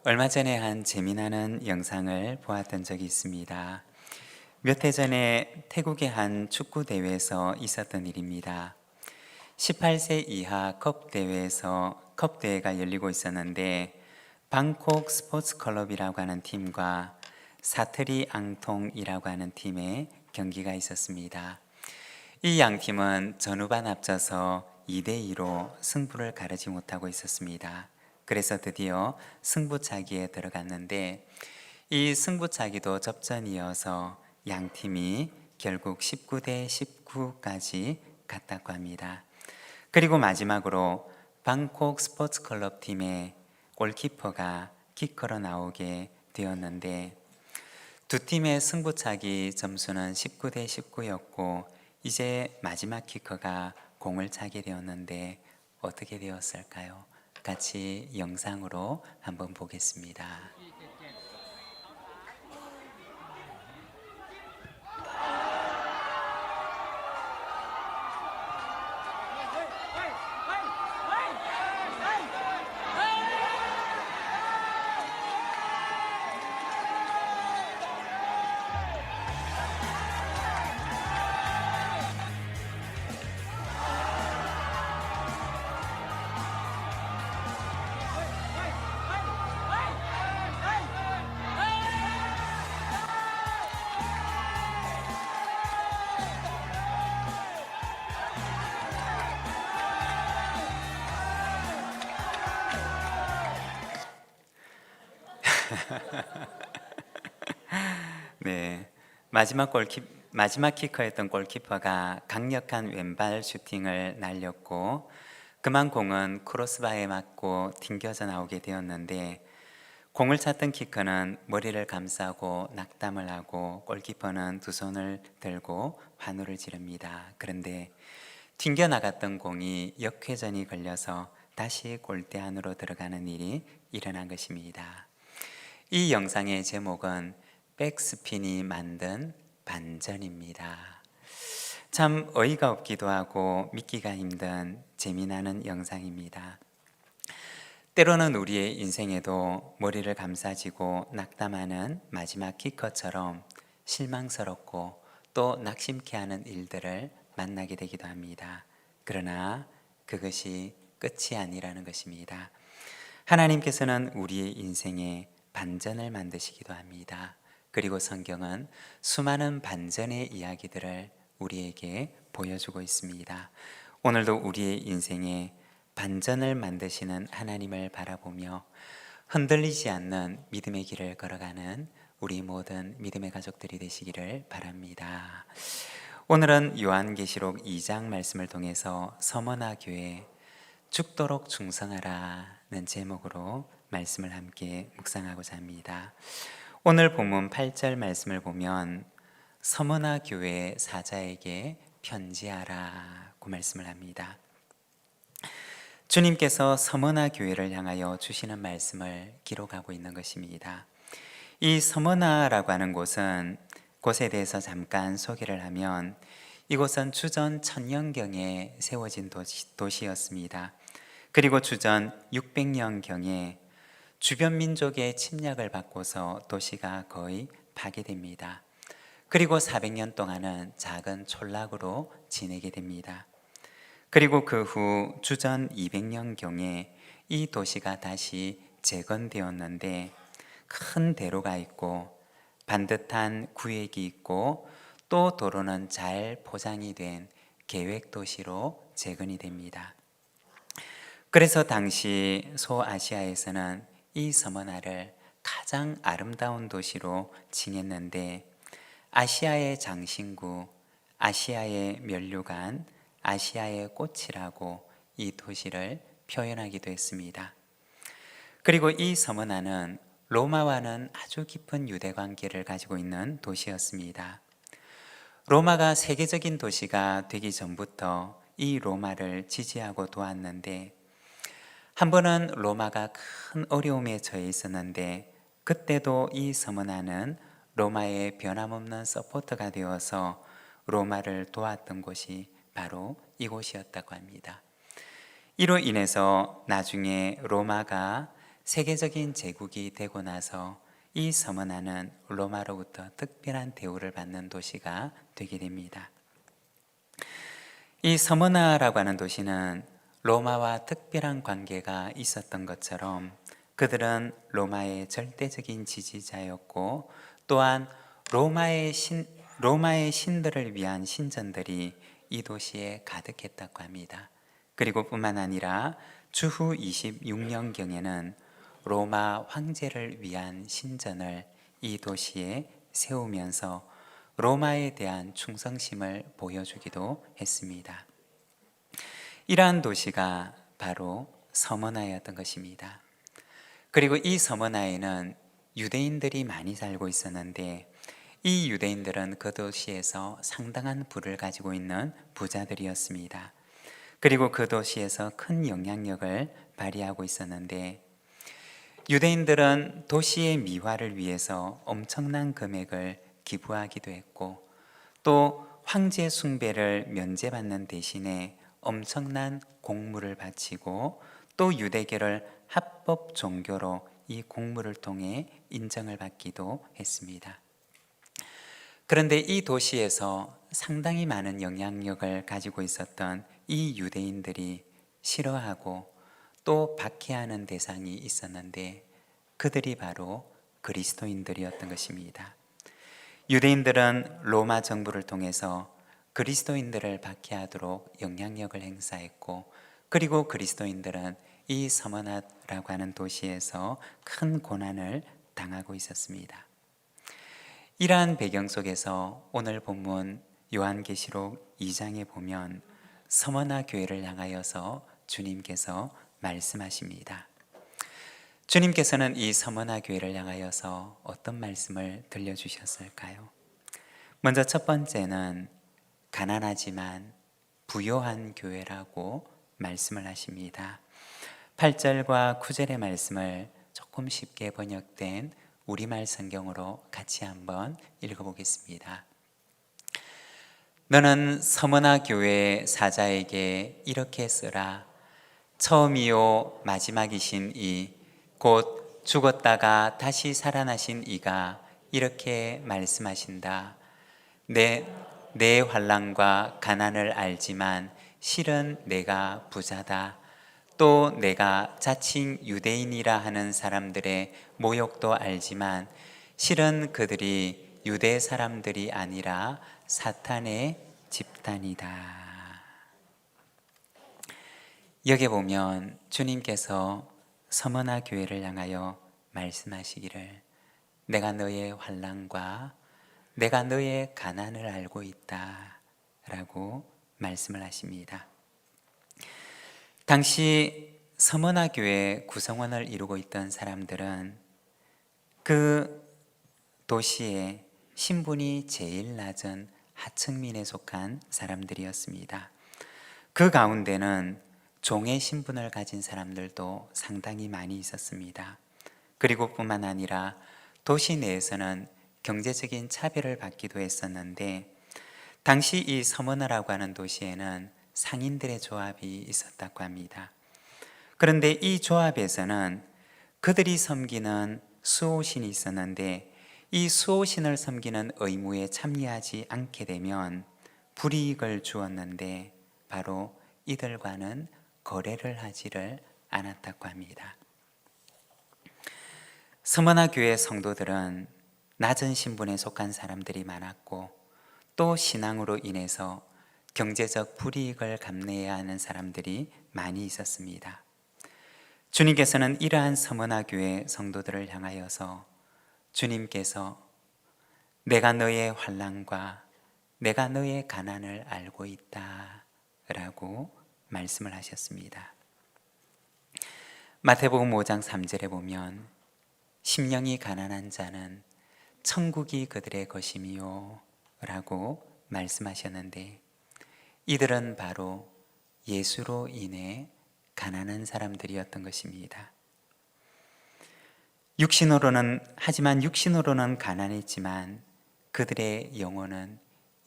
얼마 전에 한 재미나는 영상을 보았던 적이 있습니다. 몇 해 전에 태국의 한 축구 대회에서 있었던 일입니다. 18세 이하 컵 대회에서 컵 대회가 열리고 있었는데 방콕 스포츠 클럽이라고 하는 팀과 사트리 앙통이라고 하는 팀의 경기가 있었습니다. 이 양 팀은 전후반 합쳐서 2대2로 승부를 가르지 못하고 있었습니다. 그래서 드디어 승부차기에 들어갔는데 이 승부차기도 접전이어서 양 팀이 결국 19대 19까지 갔다고 합니다. 그리고 마지막으로 방콕 스포츠 클럽 팀의 골키퍼가 키커로 나오게 되었는데 두 팀의 승부차기 점수는 19대 19였고 이제 마지막 키커가 공을 차게 되었는데 어떻게 되었을까요? 같이 영상으로 한번 보겠습니다. 네, 마지막 키커였던 골키퍼가 강력한 왼발 슈팅을 날렸고 그만 공은 크로스바에 맞고 튕겨져 나오게 되었는데 공을 찼던 키커는 머리를 감싸고 낙담을 하고 골키퍼는 두 손을 들고 환호를 지릅니다. 그런데 튕겨 나갔던 공이 역회전이 걸려서 다시 골대 안으로 들어가는 일이 일어난 것입니다. 이 영상의 제목은 백스핀이 만든 반전입니다. 참 어이가 없기도 하고 믿기가 힘든 재미나는 영상입니다. 때로는 우리의 인생에도 머리를 감싸지고 낙담하는 마지막 키커처럼 실망스럽고 또 낙심케 하는 일들을 만나게 되기도 합니다. 그러나 그것이 끝이 아니라는 것입니다. 하나님께서는 우리의 인생에 반전을 만드시기도 합니다. 그리고 성경은 수많은 반전의 이야기들을 우리에게 보여주고 있습니다. 오늘도 우리의 인생에 반전을 만드시는 하나님을 바라보며 흔들리지 않는 믿음의 길을 걸어가는 우리 모든 믿음의 가족들이 되시기를 바랍니다. 오늘은 요한계시록 2장 말씀을 통해서 서머나 교회 죽도록 충성하라는 제목으로 말씀을 함께 묵상하고자 합니다. 오늘 본문 8절 말씀을 보면 서머나 교회 사자에게 편지하라고 말씀을 합니다. 주님께서 서머나 교회를 향하여 주시는 말씀을 기록하고 있는 것입니다. 이 서머나라고 하는 곳에 대해서 잠깐 소개를 하면 이곳은 주전 1000년경에 세워진 도시였습니다. 그리고 주전 600년경에 주변 민족의 침략을 받고서 도시가 거의 파괴됩니다. 그리고 400년 동안은 작은 촌락으로 지내게 됩니다. 그리고 그 후 주전 200년경에 이 도시가 다시 재건되었는데 큰 대로가 있고 반듯한 구획이 있고 또 도로는 잘 포장이 된 계획도시로 재건이 됩니다. 그래서 당시 소아시아에서는 이 서머나를 가장 아름다운 도시로 칭했는데 아시아의 장신구, 아시아의 면류관, 아시아의 꽃이라고 이 도시를 표현하기도 했습니다. 그리고 이 서머나는 로마와는 아주 깊은 유대 관계를 가지고 있는 도시였습니다. 로마가 세계적인 도시가 되기 전부터 이 로마를 지지하고 도왔는데 한 번은 로마가 큰 어려움에 처해 있었는데 그때도 이 서머나는 로마의 변함없는 서포터가 되어서 로마를 도왔던 곳이 바로 이곳이었다고 합니다. 이로 인해서 나중에 로마가 세계적인 제국이 되고 나서 이 서머나는 로마로부터 특별한 대우를 받는 도시가 되게 됩니다. 이 서머나라고 하는 도시는 로마와 특별한 관계가 있었던 것처럼 그들은 로마의 절대적인 지지자였고, 또한 로마의 신들을 위한 신전들이 이 도시에 가득했다고 합니다. 그리고 뿐만 아니라 주후 26년경에는 로마 황제를 위한 신전을 이 도시에 세우면서 로마에 대한 충성심을 보여주기도 했습니다. 이러한 도시가 바로 서머나였던 것입니다. 그리고 이 서머나에는 유대인들이 많이 살고 있었는데, 이 유대인들은 그 도시에서 상당한 부를 가지고 있는 부자들이었습니다. 그리고 그 도시에서 큰 영향력을 발휘하고 있었는데, 유대인들은 도시의 미화를 위해서 엄청난 금액을 기부하기도 했고, 또 황제 숭배를 면제받는 대신에 엄청난 공물을 바치고, 또 유대교를 합법 종교로 이 공물을 통해 인정을 받기도 했습니다. 그런데 이 도시에서 상당히 많은 영향력을 가지고 있었던 이 유대인들이 싫어하고 또 박해하는 대상이 있었는데, 그들이 바로 그리스도인들이었던 것입니다. 유대인들은 로마 정부를 통해서 그리스도인들을 박해하도록 영향력을 행사했고, 그리고 그리스도인들은 이 서머나라고 하는 도시에서 큰 고난을 당하고 있었습니다. 이러한 배경 속에서 오늘 본문 요한계시록 2장에 보면 서머나 교회를 향하여서 주님께서 말씀하십니다. 주님께서는 이 서머나 교회를 향하여서 어떤 말씀을 들려주셨을까요? 먼저 첫 번째는 가난하지만 부요한 교회라고 말씀을 하십니다. 8절과 9절의 말씀을 조금 쉽게 번역된 우리말 성경으로 같이 한번 읽어보겠습니다. 너는 서머나 교회 사자에게 이렇게 쓰라. 처음이요 마지막이신 이 곧 죽었다가 다시 살아나신 이가 이렇게 말씀하신다. 내 환난과 가난을 알지만 실은 내가 부자다. 또 내가 자칭 유대인이라 하는 사람들의 모욕도 알지만 실은 그들이 유대 사람들이 아니라 사탄의 집단이다. 여기 보면 주님께서 서머나 교회를 향하여 말씀하시기를, 내가 너의 환난과 내가 너의 가난을 알고 있다 라고 말씀을 하십니다. 당시 서머나 교회 구성원을 이루고 있던 사람들은 그 도시의 신분이 제일 낮은 하층민에 속한 사람들이었습니다. 그 가운데는 종의 신분을 가진 사람들도 상당히 많이 있었습니다. 그리고 뿐만 아니라 도시 내에서는 경제적인 차별을 받기도 했었는데, 당시 이 서머나라고 하는 도시에는 상인들의 조합이 있었다고 합니다. 그런데 이 조합에서는 그들이 섬기는 수호신이 있었는데, 이 수호신을 섬기는 의무에 참여하지 않게 되면 불이익을 주었는데, 바로 이들과는 거래를 하지를 않았다고 합니다. 서머나 교회 성도들은 낮은 신분에 속한 사람들이 많았고, 또 신앙으로 인해서 경제적 불이익을 감내해야 하는 사람들이 많이 있었습니다. 주님께서는 이러한 서머나 교회 성도들을 향하여서 주님께서 내가 너의 환난과 내가 너의 가난을 알고 있다 라고 말씀을 하셨습니다. 마태복음 5장 3절에 보면 심령이 가난한 자는 천국이 그들의 것이미요 라고 말씀하셨는데, 이들은 바로 예수로 인해 가난한 사람들이었던 것입니다. 하지만 육신으로는 가난했지만 그들의 영혼은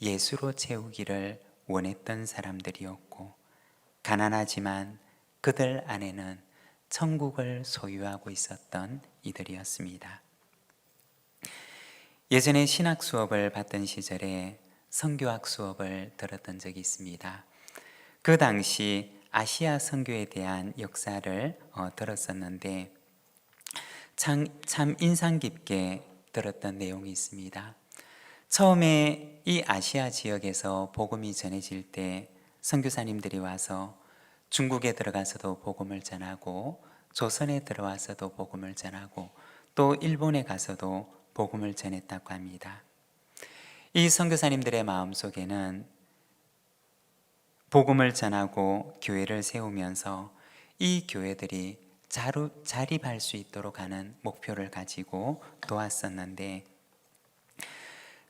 예수로 채우기를 원했던 사람들이었고, 가난하지만 그들 안에는 천국을 소유하고 있었던 이들이었습니다. 예전에 신학 수업을 받던 시절에 선교학 수업을 들었던 적이 있습니다. 그 당시 아시아 선교에 대한 역사를 들었었는데 참 인상 깊게 들었던 내용이 있습니다. 처음에 이 아시아 지역에서 복음이 전해질 때 선교사님들이 와서 중국에 들어가서도 복음을 전하고 조선에 들어와서도 복음을 전하고 또 일본에 가서도 복음을 전했다고 합니다. 이 선교사님들의 마음속에는 복음을 전하고 교회를 세우면서 이 교회들이 자립할 수 있도록 하는 목표를 가지고 도왔었는데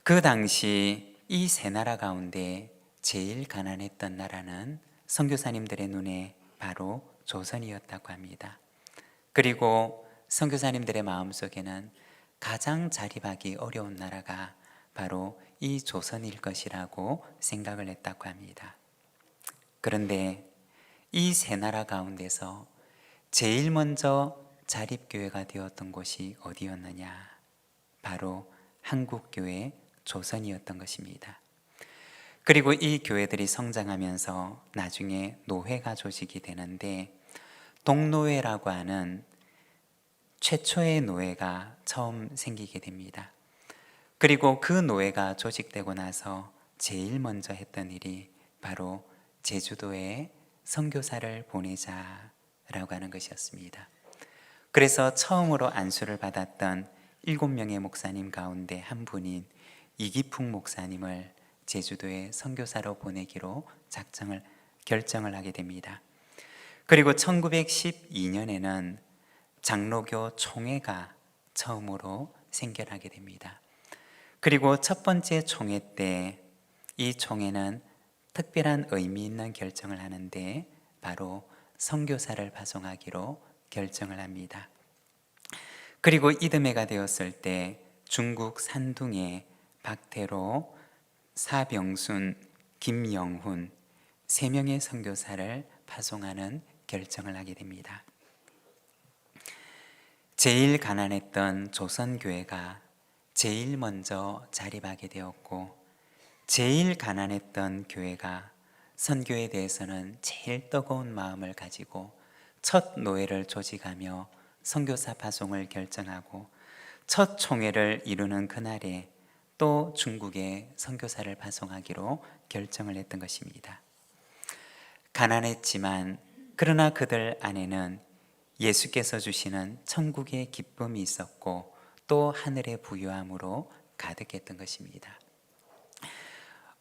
그 당시 이 세 나라 가운데 제일 가난했던 나라는 선교사님들의 눈에 바로 조선이었다고 합니다. 그리고 선교사님들의 마음속에는 가장 자립하기 어려운 나라가 바로 이 조선일 것이라고 생각을 했다고 합니다. 그런데 이 세 나라 가운데서 제일 먼저 자립교회가 되었던 곳이 어디였느냐? 바로 한국교회 조선이었던 것입니다. 그리고 이 교회들이 성장하면서 나중에 노회가 조직이 되는데 동노회라고 하는 최초의 노회가 처음 생기게 됩니다. 그리고 그 노회가 조직되고 나서 제일 먼저 했던 일이 바로 제주도에 선교사를 보내자라고 하는 것이었습니다. 그래서 처음으로 안수를 받았던 7명의 목사님 가운데 한 분인 이기풍 목사님을 제주도에 선교사로 보내기로 결정을 하게 됩니다. 그리고 1912년에는 장로교 총회가 처음으로 생겨나게 됩니다. 그리고 첫 번째 총회 때 이 총회는 특별한 의미 있는 결정을 하는데 바로 선교사를 파송하기로 결정을 합니다. 그리고 이듬해가 되었을 때 중국 산둥에 박태로, 사병순, 김영훈 3명의 선교사를 파송하는 결정을 하게 됩니다. 제일 가난했던 조선교회가 제일 먼저 자립하게 되었고 제일 가난했던 교회가 선교에 대해서는 제일 뜨거운 마음을 가지고 첫 노회를 조직하며 선교사 파송을 결정하고 첫 총회를 이루는 그날에 또 중국에 선교사를 파송하기로 결정을 했던 것입니다. 가난했지만 그러나 그들 안에는 예수께서 주시는 천국의 기쁨이 있었고 또 하늘의 부유함으로 가득했던 것입니다.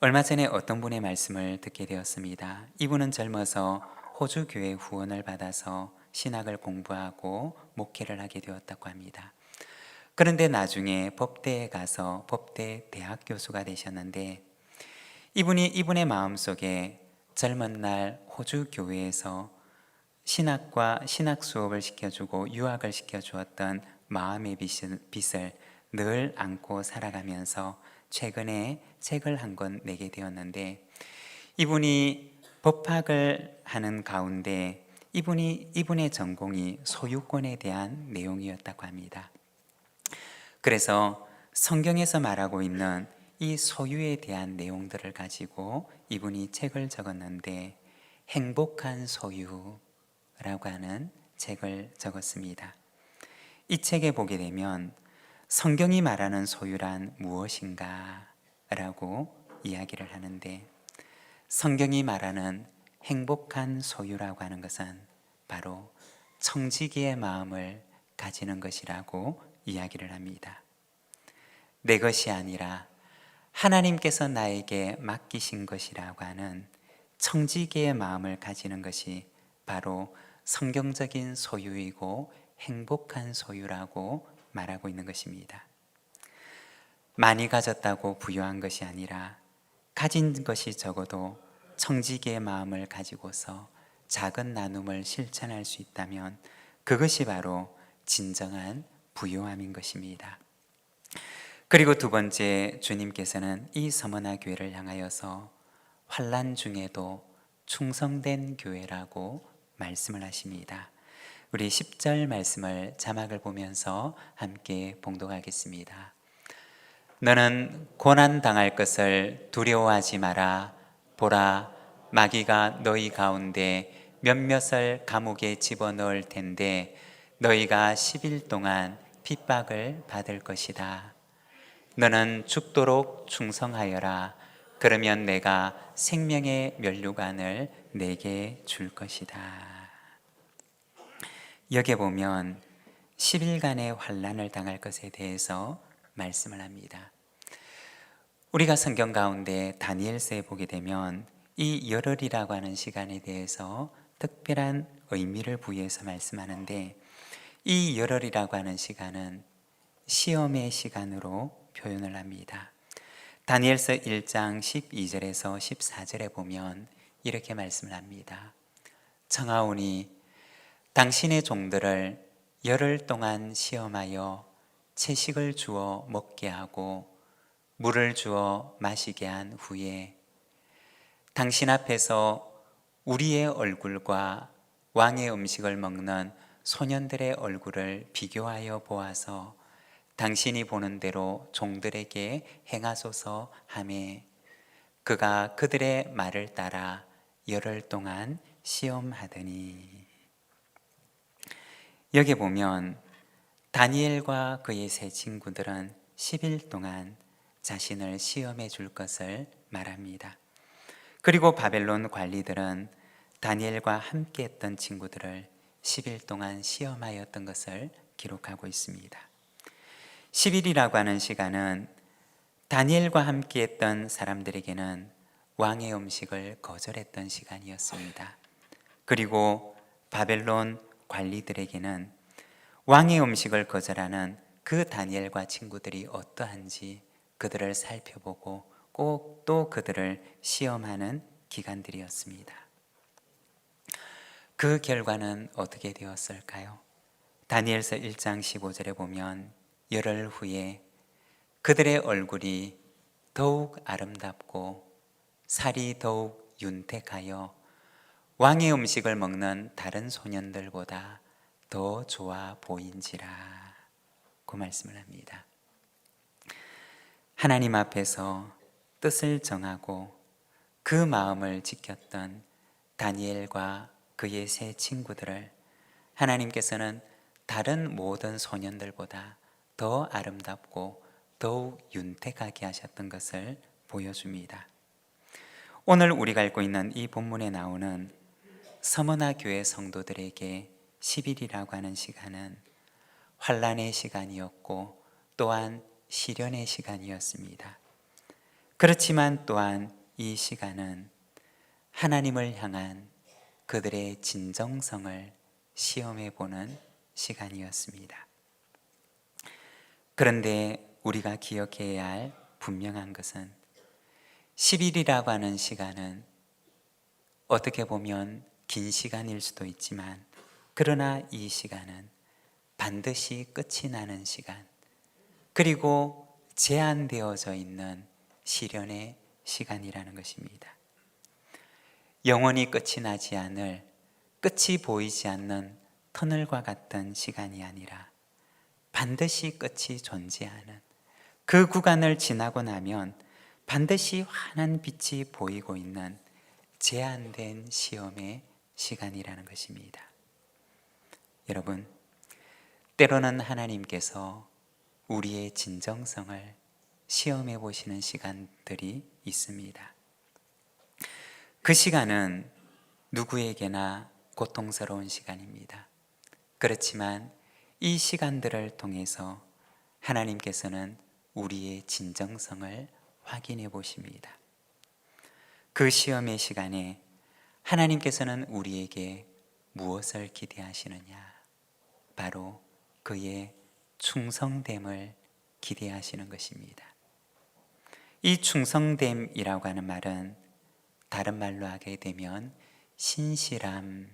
얼마 전에 어떤 분의 말씀을 듣게 되었습니다. 이분은 젊어서 호주 교회 후원을 받아서 신학을 공부하고 목회를 하게 되었다고 합니다. 그런데 나중에 법대에 가서 법대 대학 교수가 되셨는데 이분의 마음속에 젊은 날 호주 교회에서 신학 수업을 시켜주고 유학을 시켜주었던 마음의 빚을 늘 안고 살아가면서 최근에 책을 한 권 내게 되었는데 이분이 법학을 하는 가운데 이분의 전공이 소유권에 대한 내용이었다고 합니다. 그래서 성경에서 말하고 있는 이 소유에 대한 내용들을 가지고 이분이 책을 적었는데 행복한 소유라고 하는 책을 적었습니다. 이 책에 보게 되면 성경이 말하는 소유란 무엇인가 라고 이야기를 하는데 성경이 말하는 행복한 소유라고 하는 것은 바로 청지기의 마음을 가지는 것이라고 이야기를 합니다. 내 것이 아니라 하나님께서 나에게 맡기신 것이라고 하는 청지기의 마음을 가지는 것이 바로 성경적인 소유이고 행복한 소유라고 말하고 있는 것입니다. 많이 가졌다고 부유한 것이 아니라 가진 것이 적어도 청지기의 마음을 가지고서 작은 나눔을 실천할 수 있다면 그것이 바로 진정한 부유함인 것입니다. 그리고 두 번째, 주님께서는 이 서머나 교회를 향하여서 환난 중에도 충성된 교회라고 말씀을 하십니다. 우리 10절 말씀을 자막을 보면서 함께 봉독하겠습니다. 너는 고난 당할 것을 두려워하지 마라. 보라, 마귀가 너희 가운데 몇몇을 감옥에 집어넣을 텐데 너희가 10일 동안 핍박을 받을 것이다. 너는 죽도록 충성하여라. 그러면 내가 생명의 면류관을 내게 줄 것이다. 여기 보면 10일간의 환난을 당할 것에 대해서 말씀을 합니다. 우리가 성경 가운데 다니엘서에 보게 되면 이 열흘이라고 하는 시간에 대해서 특별한 의미를 부여해서 말씀하는데, 이 열흘이라고 하는 시간은 시험의 시간으로 표현을 합니다. 다니엘서 1장 12절에서 14절에 보면 이렇게 말씀을 합니다. 청하오니 당신의 종들을 열흘 동안 시험하여 채식을 주어 먹게 하고 물을 주어 마시게 한 후에 당신 앞에서 우리의 얼굴과 왕의 음식을 먹는 소년들의 얼굴을 비교하여 보아서 당신이 보는 대로 종들에게 행하소서 하매 그가 그들의 말을 따라 열흘 동안 시험하더니. 여기 보면 다니엘과 그의 세 친구들은 10일 동안 자신을 시험해 줄 것을 말합니다. 그리고 바벨론 관리들은 다니엘과 함께 했던 친구들을 10일 동안 시험하였던 것을 기록하고 있습니다. 10일이라고 하는 시간은 다니엘과 함께 했던 사람들에게는 왕의 음식을 거절했던 시간이었습니다. 그리고 바벨론 관리들에게는 왕의 음식을 거절하는 그 다니엘과 친구들이 어떠한지 그들을 살펴보고 꼭 또 그들을 시험하는 기간들이었습니다. 그 결과는 어떻게 되었을까요? 다니엘서 1장 15절에 보면 열흘 후에 그들의 얼굴이 더욱 아름답고 살이 더욱 윤택하여 왕의 음식을 먹는 다른 소년들보다 더 좋아 보인지라, 그 말씀을 합니다. 하나님 앞에서 뜻을 정하고 그 마음을 지켰던 다니엘과 그의 세 친구들을 하나님께서는 다른 모든 소년들보다 더 아름답고 더욱 윤택하게 하셨던 것을 보여줍니다. 오늘 우리가 읽고 있는 이 본문에 나오는 서머나 교회 성도들에게 10일이라고 하는 시간은 환난의 시간이었고 또한 시련의 시간이었습니다. 그렇지만 또한 이 시간은 하나님을 향한 그들의 진정성을 시험해 보는 시간이었습니다. 그런데 우리가 기억해야 할 분명한 것은 10일이라고 하는 시간은 어떻게 보면 긴 시간일 수도 있지만, 그러나 이 시간은 반드시 끝이 나는 시간, 그리고 제한되어져 있는 시련의 시간이라는 것입니다. 영원히 끝이 나지 않을, 끝이 보이지 않는 터널과 같은 시간이 아니라 반드시 끝이 존재하는, 그 구간을 지나고 나면 반드시 환한 빛이 보이고 있는 제한된 시험의 시간이라는 것입니다. 여러분, 때로는 하나님께서 우리의 진정성을 시험해 보시는 시간들이 있습니다. 그 시간은 누구에게나 고통스러운 시간입니다. 그렇지만 이 시간들을 통해서 하나님께서는 우리의 진정성을 확인해 보십니다. 그 시험의 시간에 하나님께서는 우리에게 무엇을 기대하시느냐? 바로 그의 충성됨을 기대하시는 것입니다. 이 충성됨이라고 하는 말은 다른 말로 하게 되면 신실함을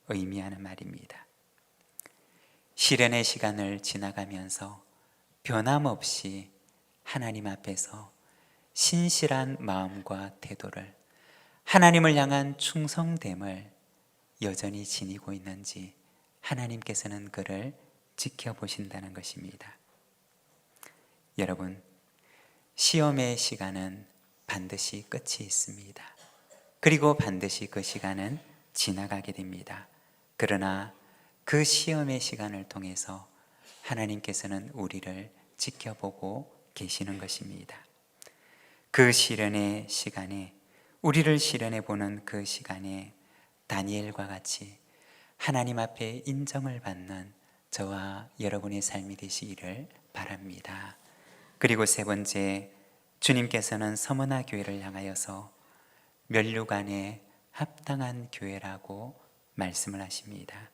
의미하는 말입니다. 시련의 시간을 지나가면서 변함없이 하나님 앞에서 신실한 마음과 태도를, 하나님을 향한 충성됨을 여전히 지니고 있는지 하나님께서는 그를 지켜보신다는 것입니다. 여러분, 시험의 시간은 반드시 끝이 있습니다. 그리고 반드시 그 시간은 지나가게 됩니다. 그러나 그 시험의 시간을 통해서 하나님께서는 우리를 지켜보고 계시는 것입니다. 그 시련의 시간에, 우리를 시련해 보는 그 시간에 다니엘과 같이 하나님 앞에 인정을 받는 저와 여러분의 삶이 되시기를 바랍니다. 그리고 세 번째, 주님께서는 서머나 교회를 향하여서 면류관에 합당한 교회라고 말씀을 하십니다.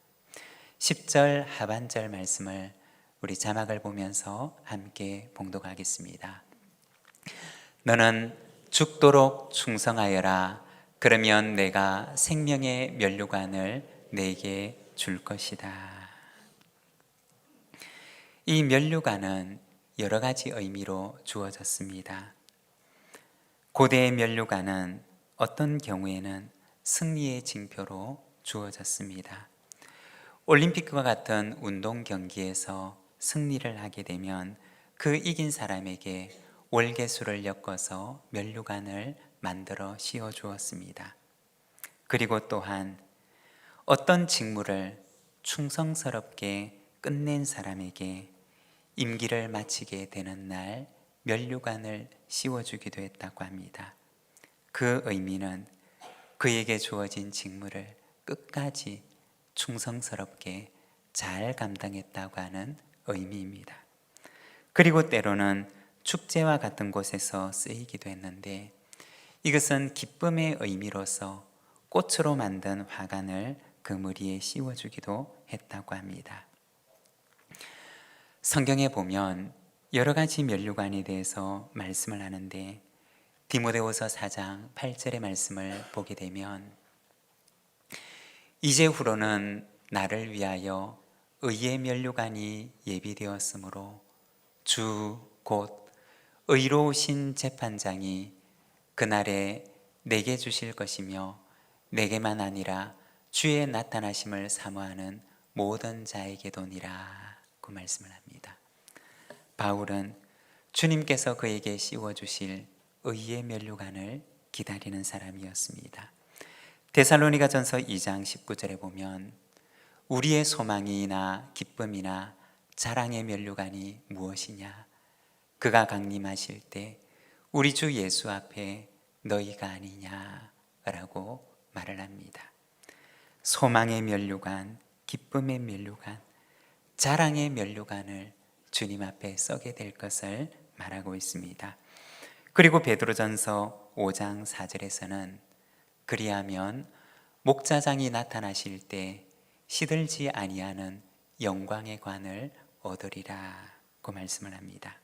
10절 하반절 말씀을 우리 자막을 보면서 함께 봉독하겠습니다. 너는 죽도록 충성하여라. 그러면 내가 생명의 면류관을 내게 줄 것이다. 이 면류관은 여러 가지 의미로 주어졌습니다. 고대의 면류관은 어떤 경우에는 승리의 징표로 주어졌습니다. 올림픽과 같은 운동 경기에서 승리를 하게 되면 그 이긴 사람에게 월계수를 엮어서 면류관을 만들어 씌워 주었습니다. 그리고 또한 어떤 직무를 충성스럽게 끝낸 사람에게 임기를 마치게 되는 날 면류관을 씌워주기도 했다고 합니다. 그 의미는 그에게 주어진 직무를 끝까지 충성스럽게 잘 감당했다고 하는 의미입니다. 그리고 때로는 축제와 같은 곳에서 쓰이기도 했는데 이것은 기쁨의 의미로서 꽃으로 만든 화관을 그 머리에 씌워주기도 했다고 합니다. 성경에 보면 여러 가지 면류관에 대해서 말씀을 하는데 디모데후서 4장 8절의 말씀을 보게 되면 이제후로는 나를 위하여 의의 면류관이 예비되었으므로 주 곧 의로우신 재판장이 그날에 내게 주실 것이며 내게만 아니라 주의 나타나심을 사모하는 모든 자에게도니라 그 말씀을 합니다. 바울은 주님께서 그에게 씌워주실 의의 면류관을 기다리는 사람이었습니다. 데살로니가전서 2장 19절에 보면 우리의 소망이나 기쁨이나 자랑의 면류관이 무엇이냐? 그가 강림하실 때 우리 주 예수 앞에 너희가 아니냐? 라고 말을 합니다. 소망의 면류관, 기쁨의 면류관, 자랑의 면류관을 주님 앞에 써게 될 것을 말하고 있습니다. 그리고 베드로전서 5장 4절에서는 그리하면 목자장이 나타나실 때 시들지 아니하는 영광의 관을 얻으리라 고 말씀을 합니다.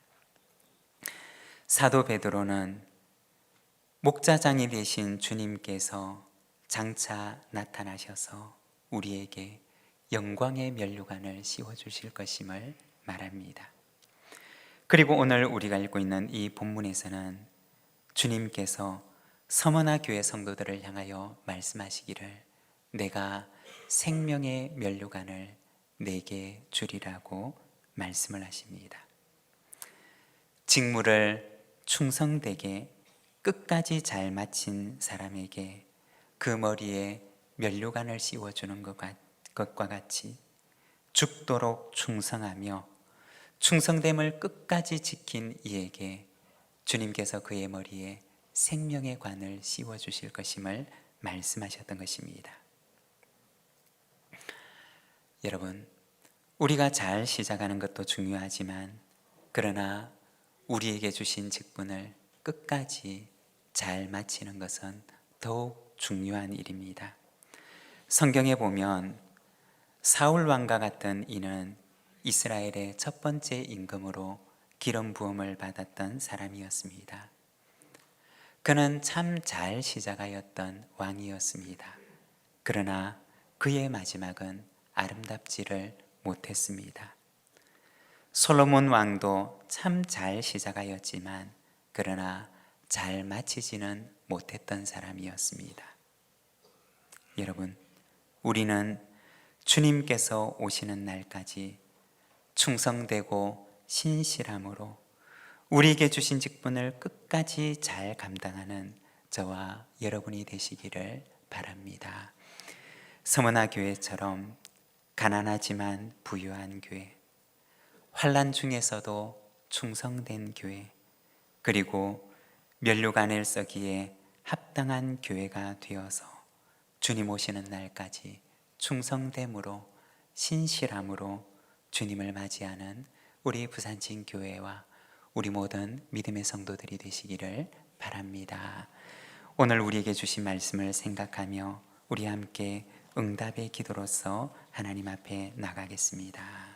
사도 베드로는 목자장이 되신 주님께서 장차 나타나셔서 우리에게 영광의 면류관을 씌워주실 것임을 말합니다. 그리고 오늘 우리가 읽고 있는 이 본문에서는 주님께서 서머나 교회 성도들을 향하여 말씀하시기를 내가 생명의 면류관을 내게 주리라고 말씀을 하십니다. 직무를 충성되게 끝까지 잘 마친 사람에게 그 머리에 면류관을 씌워주는 것과 같이 죽도록 충성하며 충성됨을 끝까지 지킨 이에게 주님께서 그의 머리에 생명의 관을 씌워주실 것임을 말씀하셨던 것입니다. 여러분, 우리가 잘 시작하는 것도 중요하지만 그러나 우리에게 주신 직분을 끝까지 잘 마치는 것은 더욱 중요한 일입니다. 성경에 보면 사울 왕과 같은 이는 이스라엘의 첫 번째 임금으로 기름 부음을 받았던 사람이었습니다. 그는 참 잘 시작하였던 왕이었습니다. 그러나 그의 마지막은 아름답지를 못했습니다. 솔로몬 왕도 참 잘 시작하였지만 그러나 잘 마치지는 못했던 사람이었습니다. 여러분, 우리는 주님께서 오시는 날까지 충성되고 신실함으로 우리에게 주신 직분을 끝까지 잘 감당하는 저와 여러분이 되시기를 바랍니다. 서문화 교회처럼 가난하지만 부유한 교회, 환난 중에서도 충성된 교회, 그리고 면류관을 써기에 합당한 교회가 되어서 주님 오시는 날까지 충성됨으로 신실함으로 주님을 맞이하는 우리 부산진 교회와 우리 모든 믿음의 성도들이 되시기를 바랍니다. 오늘 우리에게 주신 말씀을 생각하며 우리 함께 응답의 기도로서 하나님 앞에 나가겠습니다.